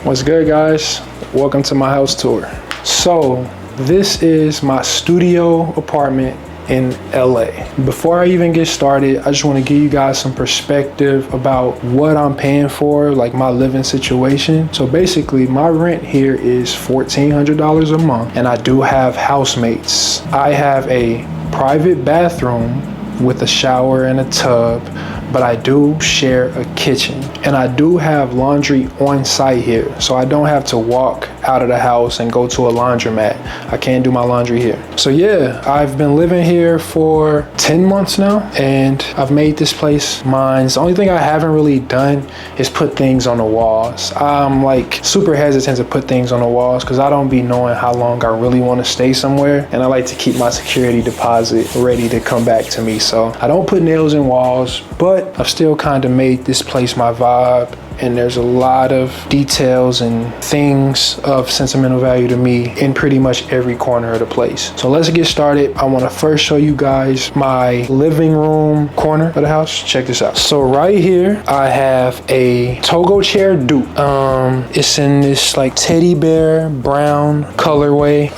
What's good, guys? Welcome to my house tour. So this is my studio apartment in LA. Before I even get started, I just want to give you guys some perspective about what I'm paying for, like my living situation. So basically my rent here is $1,400 a month, and I do have housemates. I have a private bathroom with a shower and a tub, but I do share a kitchen, and I do have laundry on site here, so I don't have to walk out of the house and go to a laundromat. I can't do my laundry here. So yeah, I've been living here for 10 months now, and I've made this place mine. The only thing I haven't really done is put things on the walls. I'm like super hesitant to put things on the walls because I don't be knowing how long I really want to stay somewhere, and I like to keep my security deposit ready to come back to me. So I don't put nails in walls, but I've still kind of made this place my vibe, and there's a lot of details and things of sentimental value to me in pretty much every corner of the place. So let's get started. I want to first show you guys my living room corner of the house. Check this out. So right here I have a Togo chair dupe. It's in this like teddy bear brown colorway.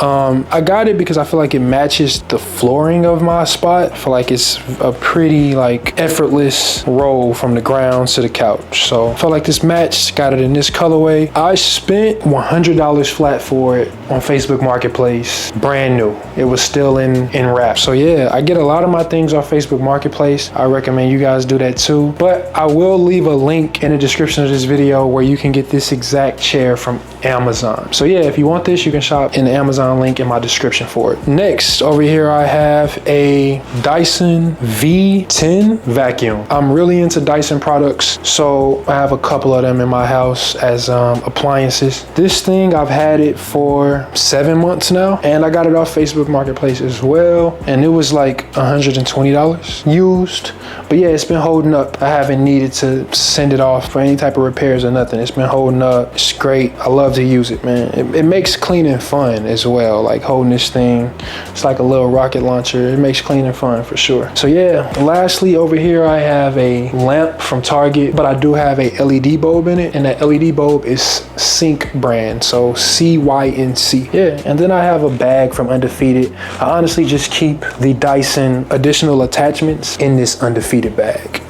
I got it because I feel like it matches the flooring of my spot. I feel like it's a pretty like effortless roll from the ground to the couch. So I feel like this match, got it in this colorway. I spent $100 flat for it on Facebook Marketplace, brand new. It was still in wrap. So yeah, I get a lot of my things off Facebook Marketplace. I recommend you guys do that too. But I will leave a link in the description of this video where you can get this exact chair from Amazon. So yeah, if you want this, you can shop in the Amazon link in my description for it. Next, over here I have a Dyson V10 vacuum. I'm really into Dyson products, so I have a couple of them in my house as appliances. This thing, I've had it for 7 months now, and I got it off Facebook Marketplace as well, and it was like $120 used. But yeah, it's been holding up. I haven't needed to send it off for any type of repairs or nothing. It's been holding up. It's great. I love to use it, man. It makes cleaning fun as well. Like holding this thing, it's like a little rocket launcher. It makes cleaning fun for sure. So yeah, lastly over here I have a lamp from Target, but I do have a LED bulb in it, and that LED bulb is Sync brand, so CYNC. Yeah, and then I have a bag from Undefeated. I honestly just keep the Dyson additional attachments in this Undefeated bag.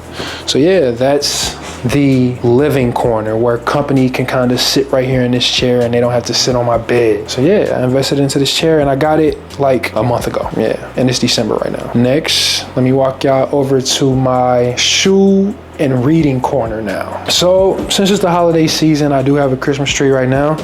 So yeah, that's the living corner where company can kind of sit right here in this chair and they don't have to sit on my bed. So yeah, I invested into this chair and I got it like a month ago. Yeah, and it's December right now. Next, let me walk y'all over to my shoe and reading corner now. So since it's the holiday season, I do have a Christmas tree right now,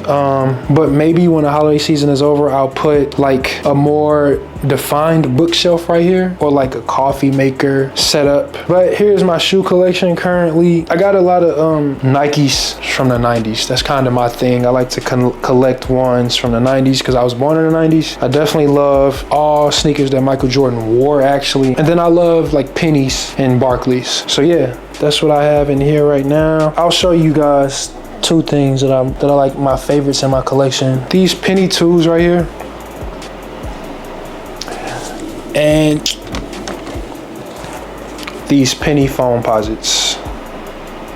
but maybe when the holiday season is over, I'll put like a more defined bookshelf right here, or like a coffee maker setup. But here's my shoe collection currently. I got a lot of Nikes from the 90s. That's kind of my thing. I like to collect ones from the 90s because I was born in the 90s. I definitely love all sneakers that Michael Jordan wore actually, and then I love like pennies and Barclays. So yeah, that's what I have in here right now. I'll show you guys two things that I like, my favorites in my collection. These penny twos right here, and these penny foam posits.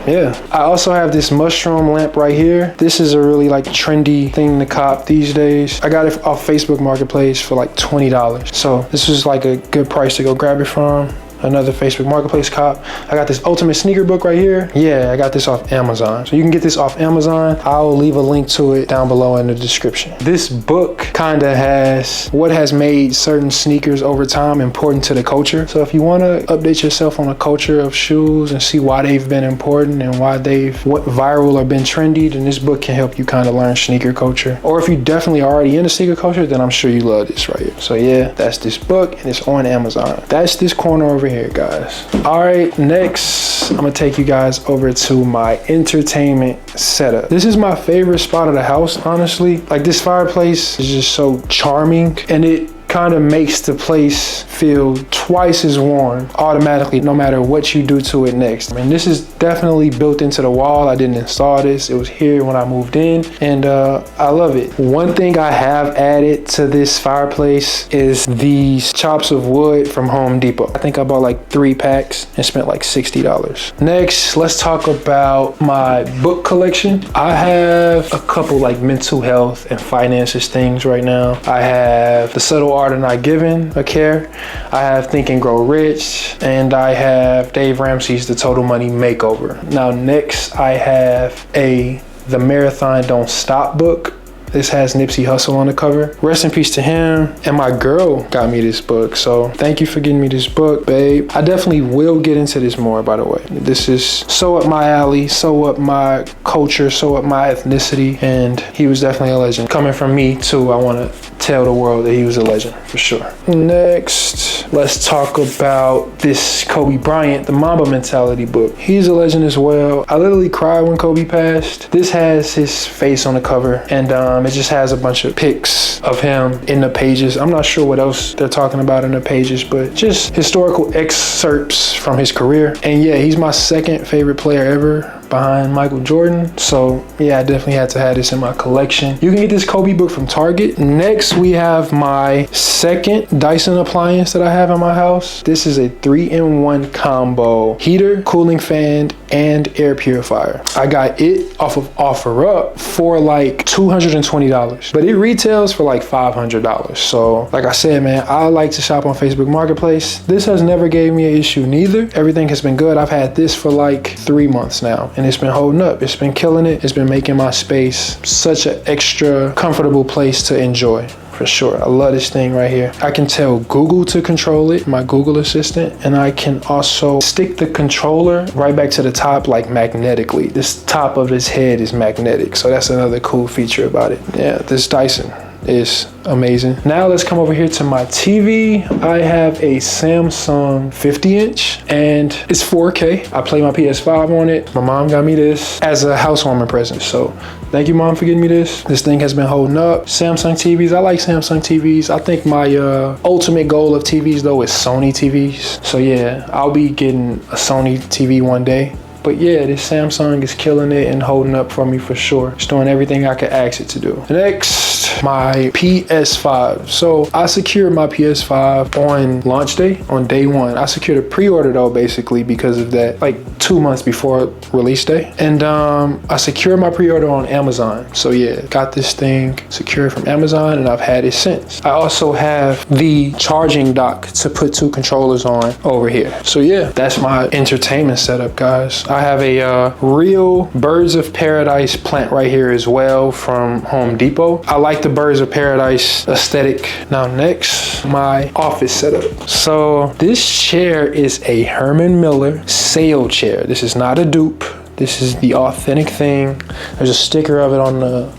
Yeah, I also have this mushroom lamp right here. This is a really like trendy thing to cop these days. I got it off Facebook Marketplace for like $20. So this is like a good price to go grab it from. Another Facebook Marketplace cop. I got this Ultimate Sneaker book right here. Yeah, I got this off Amazon. So you can get this off Amazon. I'll leave a link to it down below in the description. This book kind of has what has made certain sneakers over time important to the culture. So if you want to update yourself on the culture of shoes and see why they've been important and why what viral or been trendy, then this book can help you kind of learn sneaker culture. Or if you definitely already into sneaker culture, then I'm sure you love this right here. So yeah, that's this book and it's on Amazon. That's this corner over here, guys. All right, next I'm gonna take you guys over to my entertainment setup. This is my favorite spot of the house, honestly. Like, this fireplace is just so charming, and it kind of makes the place feel twice as warm automatically, no matter what you do to it next. I mean, this is definitely built into the wall. I didn't install this. It was here when I moved in, and I love it. One thing I have added to this fireplace is these chops of wood from Home Depot. I think I bought like 3 packs and spent like $60. Next, let's talk about my book collection. I have a couple like mental health and finances things right now. I have The Subtle Art of Not Giving a Care. I have Think and Grow Rich, and I have Dave Ramsey's The Total Money Makeover. Now next, I have The Marathon Don't Stop book. This has Nipsey Hussle on the cover. Rest in peace to him. And my girl got me this book. So thank you for getting me this book, babe. I definitely will get into this more, by the way. This is so up my alley, so up my culture, so up my ethnicity. And he was definitely a legend. Coming from me too, I want to tell the world that he was a legend for sure. Next, let's talk about this Kobe Bryant, The Mamba Mentality book. He's a legend as well. I literally cried when Kobe passed. This has his face on the cover, and it just has a bunch of pics of him in the pages. I'm not sure what else they're talking about in the pages, but just historical excerpts from his career. And yeah, he's my second favorite player ever, behind Michael Jordan. So yeah, I definitely had to have this in my collection. You can get this Kobe book from Target. Next, we have my second Dyson appliance that I have in my house. This is a 3-in-1 combo: heater, cooling fan, and air purifier. I got it off of OfferUp for like $220, but it retails for like $500. So like I said, man, I like to shop on Facebook Marketplace. This has never gave me an issue neither. Everything has been good. I've had this for like 3 months now, and it's been holding up. It's been killing it. It's been making my space such an extra comfortable place to enjoy. For sure. I love this thing right here. I can tell Google to control it, my Google Assistant, and I can also stick the controller right back to the top like magnetically. This top of his head is magnetic, so that's another cool feature about it. Yeah, this Dyson is amazing. Now let's come over here to my TV. I have a Samsung 50-inch and it's 4K. I play my PS5 on it. My mom got me this as a housewarming present. So thank you, Mom, for getting me this. This thing has been holding up. Samsung TVs, I like Samsung TVs. I think my ultimate goal of TVs though is Sony TVs. So yeah, I'll be getting a Sony TV one day. But yeah, this Samsung is killing it and holding up for me for sure. It's doing everything I could ask it to do. Next, my PS5. So I secured my PS5 on launch day, on day one. I secured a pre-order though, basically because of that, like 2 months before release day. And I secured my pre-order on Amazon. So yeah, got this thing secured from Amazon and I've had it since. I also have the charging dock to put 2 controllers on over here. So yeah, that's my entertainment setup, guys. I have a real Birds of Paradise plant right here as well from Home Depot. I like the Birds of Paradise aesthetic. Now next, my office setup. So this chair is a Herman Miller sale chair. This is not a dupe. This is the authentic thing. There's a sticker of it on the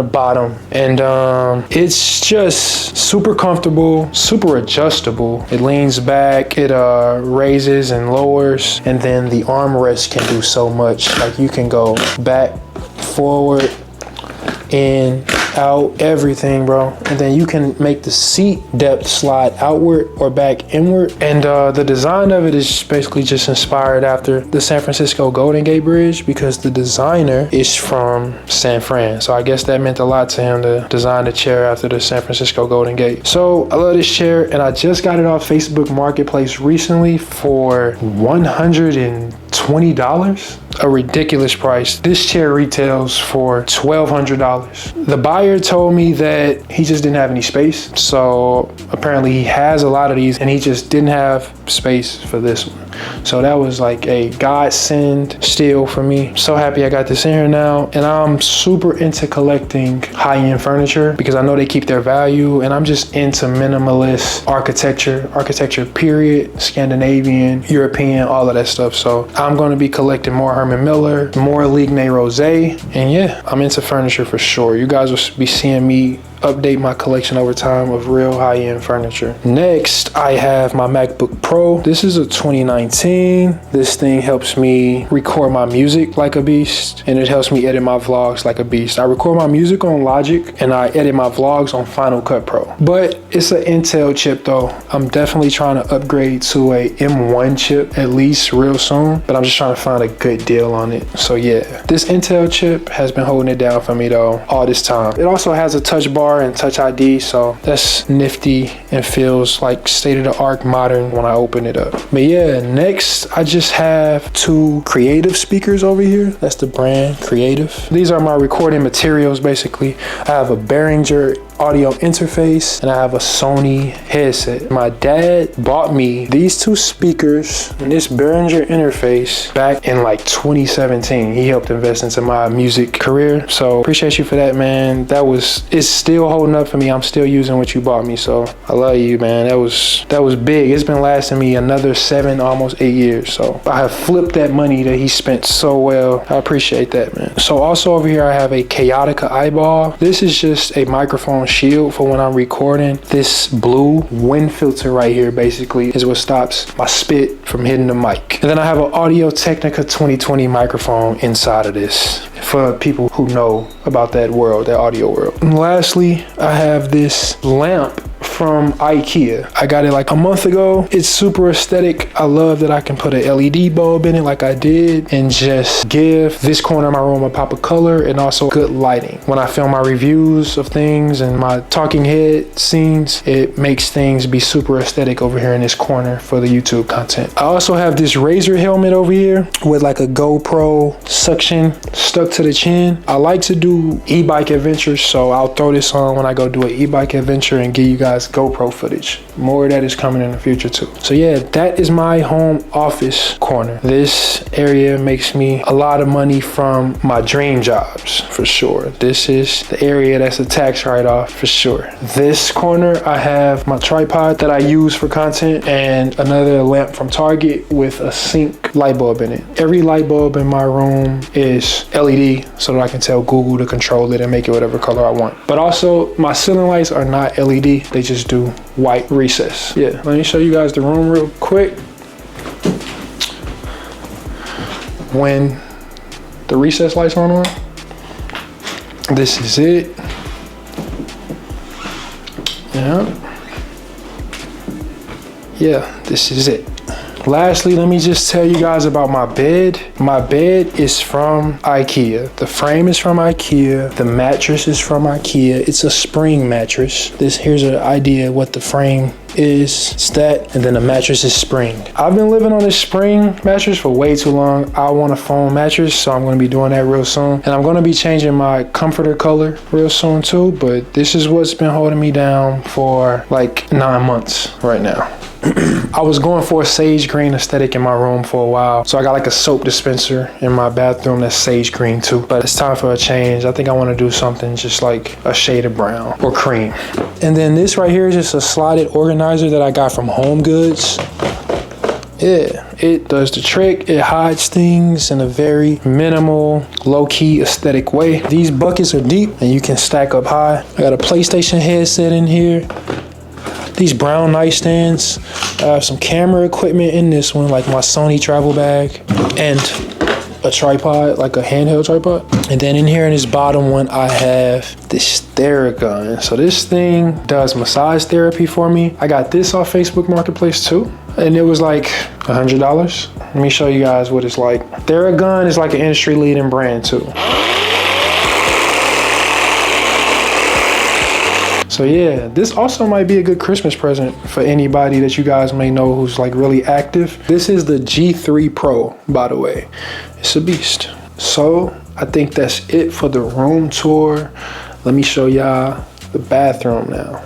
bottom, and it's just super comfortable, super adjustable. It leans back, it raises and lowers, and then the armrest can do so much. Like you can go back, forward, in, out, everything, bro. And then you can make the seat depth slide outward or back inward. And the design of it is basically just inspired after the San Francisco Golden Gate Bridge, because the designer is from San Fran. So I guess that meant a lot to him to design the chair after the San Francisco Golden Gate. So I love this chair, and I just got it off Facebook Marketplace recently for $120. A ridiculous price. This chair retails for $1,200. The buyer told me that he just didn't have any space. So apparently he has a lot of these and he just didn't have space for this one. So that was like a godsend steal for me. So happy I got this in here now. And I'm super into collecting high-end furniture because I know they keep their value, and I'm just into minimalist architecture period, Scandinavian, European, all of that stuff. So I'm going to be collecting more Herman Miller, more Ligne Rosé, and yeah, I'm into furniture for sure. You guys will be seeing me update my collection over time of real high-end furniture. Next, I have my MacBook Pro. This is a 2019. This thing helps me record my music like a beast, and it helps me edit my vlogs like a beast. I record my music on Logic, and I edit my vlogs on Final Cut Pro. But it's an Intel chip though. I'm definitely trying to upgrade to a M1 chip at least real soon, but I'm just trying to find a good deal on it. So yeah, this Intel chip has been holding it down for me though all this time. It also has a touch bar and touch ID, so that's nifty and feels like state-of-the-art modern when I open it up. But yeah, next I just have two Creative speakers over here. That's the brand Creative. These are my recording materials basically. I have a Behringer audio interface and I have a Sony headset. My dad bought me these two speakers and this Behringer interface back in like 2017. He helped invest into my music career, so appreciate you for that, man. It's still holding up for me. I'm still using what you bought me, so I love you, man. That was big. It's been lasting me another 7, almost 8 years, so I have flipped that money that he spent so well. I appreciate that, man. So also over here I have a Chaotica eyeball. This is just a microphone shield for when I'm recording. This blue wind filter right here basically is what stops my spit from hitting the mic. And then I have an Audio Technica 2020 microphone inside of this for people who know about that world, that audio world. And lastly, I have this lamp from IKEA. I got it like a month ago. It's super aesthetic. I love that I can put an LED bulb in it like I did and just give this corner of my room a pop of color and also good lighting. When I film my reviews of things and my talking head scenes, it makes things be super aesthetic over here in this corner for the YouTube content. I also have this Razer helmet over here with like a GoPro suction stuck to the chin. I like to do e-bike adventures, so I'll throw this on when I go do an e-bike adventure and give you guys GoPro footage. More of that is coming in the future too. So yeah, that is my home office corner. This area makes me a lot of money from my dream jobs for sure. This is the area that's a tax write-off for sure. This corner I have my tripod that I use for content and another lamp from Target with a sink light bulb in it. Every light bulb in my room is LED so that I can tell Google to control it and make it whatever color I want. But also my ceiling lights are not LED. They just do white recess. Yeah, let me show you guys the room real quick. When the recess lights aren't on, this is it. Yeah, this is it. Lastly, let me just tell you guys about my bed. My bed is from IKEA. The frame is from IKEA. The mattress is from IKEA. It's a spring mattress. Here's an idea what the frame is. It's that, and then the mattress is spring. I've been living on this spring mattress for way too long. I want a foam mattress, so I'm going to be doing that real soon. And I'm going to be changing my comforter color real soon too, but this is what's been holding me down for like 9 months right now. I was going for a sage green aesthetic in my room for a while, so I got like a soap dispenser in my bathroom that's sage green too, but it's time for a change. I think I want to do something just like a shade of brown or cream. And then this right here is just a slotted organizer that I got from Home Goods. Yeah, it does the trick. It hides things in a very minimal, low-key aesthetic way. These buckets are deep and you can stack up high. I got a PlayStation headset in here. These brown nightstands. I have some camera equipment in this one, like my Sony travel bag, and a tripod, like a handheld tripod. And then in here in this bottom one, I have this Theragun. So this thing does massage therapy for me. I got this off Facebook Marketplace too, and it was like $100. Let me show you guys what it's like. Theragun is like an industry leading brand too. So yeah, this also might be a good Christmas present for anybody that you guys may know who's like really active. This is the G3 Pro, by the way. It's a beast. So I think that's it for the room tour. Let me show y'all the bathroom now.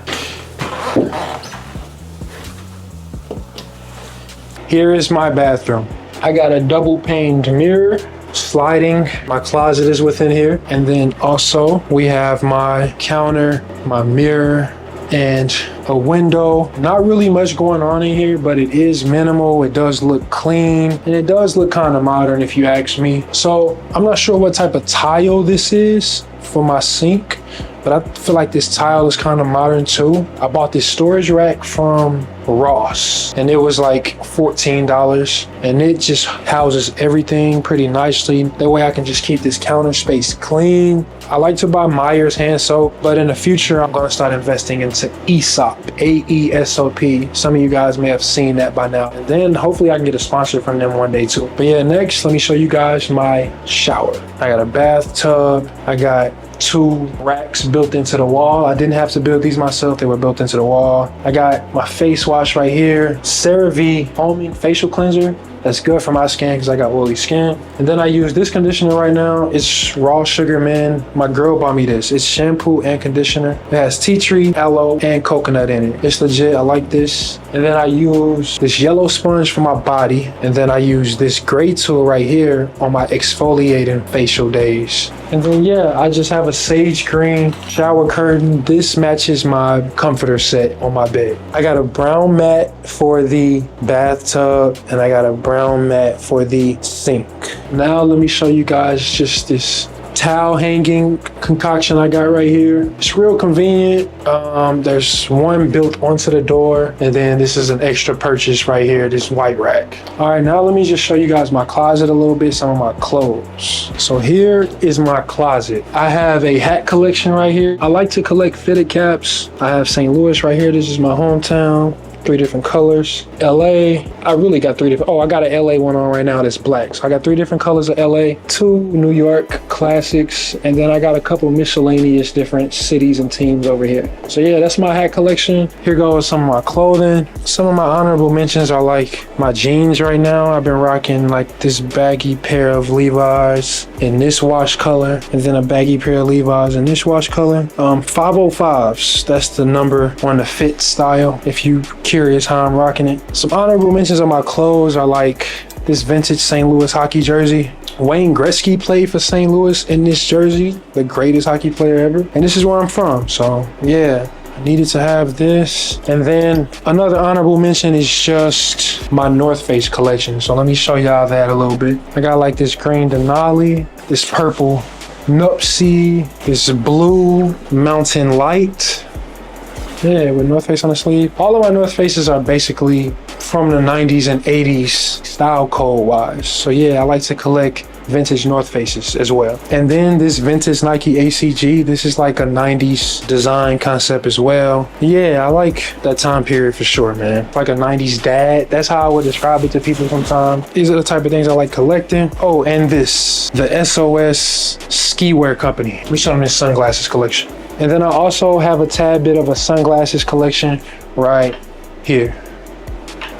Here is my bathroom. I got a double paned mirror. Sliding, my closet is within here, and then also we have my counter, my mirror, and a window. Not really much going on in here, but it is minimal. It does look clean, and it does look kind of modern if you ask me. So I'm not sure what type of tile this is for my sink, but I feel like this tile is kind of modern too. I bought this storage rack from Ross and it was like $14 and it just houses everything pretty nicely. That way I can just keep this counter space clean. I like to buy Myers hand soap, but in the future I'm going to start investing into Aesop, A-E-S-O-P. Some of you guys may have seen that by now, and then hopefully I can get a sponsor from them one day too. But yeah, next let me show you guys my shower. I got a bathtub, I got 2 racks built into the wall. I didn't have to build these myself, they were built into the wall. I got my face wash right here, CeraVe foaming facial cleanser. That's good for my skin because I got oily skin. And then I use this conditioner right now. It's Raw Sugar Man. My girl bought me this. It's shampoo and conditioner. It has tea tree, aloe, and coconut in it. It's legit. I like this. And then I use this yellow sponge for my body. And then I use this gray tool right here on my exfoliating facial days. And then yeah, I just have a sage green shower curtain. This matches my comforter set on my bed. I got a brown mat for the bathtub and I got a brown mat for the sink. Now let me show you guys just this towel hanging concoction I got right here. It's real convenient. There's one built onto the door, and then this is an extra purchase right here, this white rack. All right, now let me just show you guys my closet a little bit, some of my clothes. So here is my closet. I have a hat collection right here. I like to collect fitted caps. I have St. Louis right here. This is my hometown. 3 different colors. LA, I really got 3 different, I got an LA one on right now that's black. So I got 3 different colors of LA, 2 New York classics, and then I got a couple miscellaneous different cities and teams over here. So yeah, that's my hat collection. Here goes some of my clothing. Some of my honorable mentions are like my jeans right now. I've been rocking like this baggy pair of Levi's in this wash color, and then a baggy pair of Levi's in this wash color. 505s, that's the number on the fit style, if you curious how I'm rocking it. Some honorable mentions on my clothes are like this vintage St. Louis hockey jersey. Wayne Gretzky played for St. Louis in this jersey, the greatest hockey player ever. And this is where I'm from, so yeah. I needed to have this. And then another honorable mention is just my North Face collection. So let me show y'all that a little bit. I got like this green Denali, this purple Nuptse, this blue Mountain Light. Yeah, with North Face on the sleeve. All of my North Faces are basically from the 90s and 80s style code wise. So yeah, I like to collect vintage North Faces as well. And then this vintage Nike ACG, this is like a 90s design concept as well. Yeah, I like that time period for sure, man. Like a 90s dad. That's how I would describe it to people sometimes. These are the type of things I like collecting. Oh, and this, the SOS ski wear company. Let me show them this sunglasses collection. And then I also have a tad bit of a sunglasses collection right here.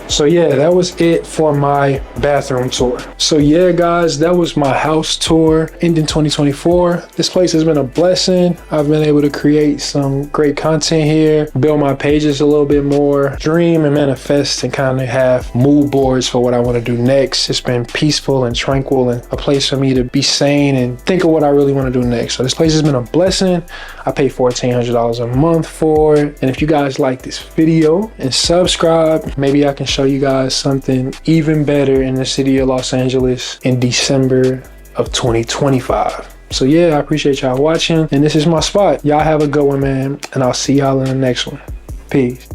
So yeah, that was it for my bathroom tour. So yeah, guys, that was my house tour ending 2024. This place has been a blessing. I've been able to create some great content here, build my pages a little bit more, dream and manifest, and kind of have mood boards for what I want to do next. It's been peaceful and tranquil and a place for me to be sane and think of what I really want to do next. So this place has been a blessing. I pay $1,400 a month for it. And if you guys like this video and subscribe, maybe I can show you guys something even better in the city of Los Angeles in December of 2025. So yeah, I appreciate y'all watching, and this is my spot. Y'all have a good one, man, and I'll see y'all in the next one. Peace.